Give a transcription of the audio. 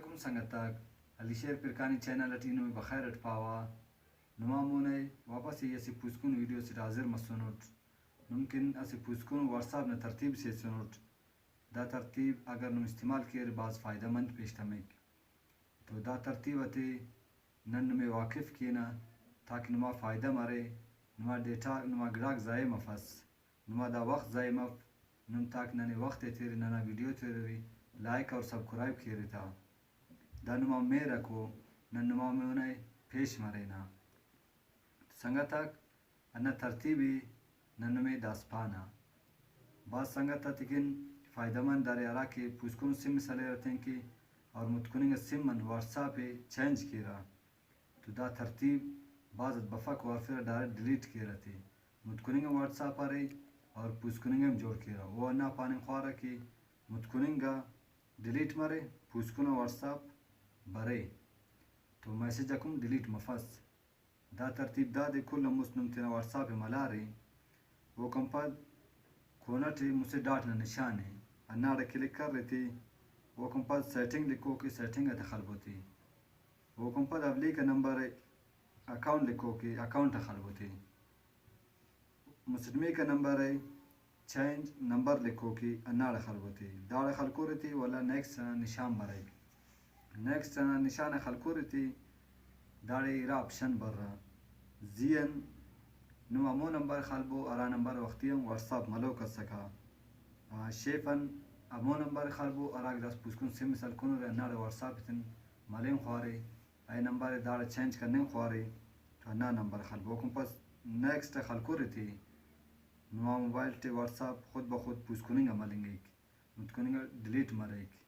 Assalamualaikum sangatag alisher pirkani channel atino में बखैर अटपावा नुमामुने वापस ये ऐसी पुस्कुन वीडियो से हाजिर मसनोट मुमकिन ऐसी पुस्कुन व्हाट्सएप ने तरतीब से सुनोट दा तरतीब अगर नुम इस्तेमाल किए बाज फ़ायदेमंद पेशतमेक तो दा तरतीब अति नन में वाकिफ़ किए ना ताकि नुमा फ़ायदा मारे नुमा डेटा नुमा ग्राहक ज़ाये मफस नुमा दा वक्त ज़ाये मफ नुम ताक नने वक्त तेरे नना वीडियो तेरे लाइक और सब्सक्राइब किए रहता दानुमा में रखो नन्नुमा में उन्हें पेश मरेना संगतक अन्य तरतीबी नन्नु में दासपाना बात संगत तिकिन फ़ायदेमंद दारे आरा के पुष्कुन सिम सले रहते हैं कि और मुतकुनिंग सिम मन व्हाट्सएप पे चेंज किया तो दा तरतीब बाज़ बफ़क और फिर डायरेक्ट डिलीट किए रहते मुतकुनिंग व्हाट्सएप आ रही और पुष्कुनिंग में जोड़ किया वो अन्ना पाने ख्वारा कि मुतकुनिंगा डिलीट मारे पुष्कुना व्हाट्सएप बरे तो मैसेज अकुम डिलीट मफस दा तरतीब दा दे कुल मुस्लिम तेरा व्हाट्सएप मला रही वो कंपद कोना टी मुझसे डाट ना निशान है अन्ना क्लिक कर रही थी वो कंपद सेटिंग लिखो कि सेटिंग दखल होती वो कंपद अवली का नंबर अकाउंट लिखो कि अकाउंट दखल होती मुस्लिमी का नंबर है चेंज नंबर लिखो कि अन्ना दखल होती दा दखल को रही थी वाला नेक्स्ट निशान बरे नेक्स्ट निशान खलको रहती दाड़े इरा ऑप्शन बर्रा जियन नुमामो नंबर खलबो अरा नंबर वक्तियम व्हाट्सएप मलो कर सका शेफन अमो नंबर खलबो अरा ग्लास पुस्कुन सिम सलकुन रे नाड़ व्हाट्सएप इतन मलेम ख्वारे आई नंबर दाड़ चेंज करने ख्वारे तो ना नंबर खलबो कंपस नेक्स्ट खलको रहती नुमा मोबाइल टे व्हाट्सएप खुद ब खुद पुस्कुनिंग मलेंगे मुतकुनिंग डिलीट मरेगी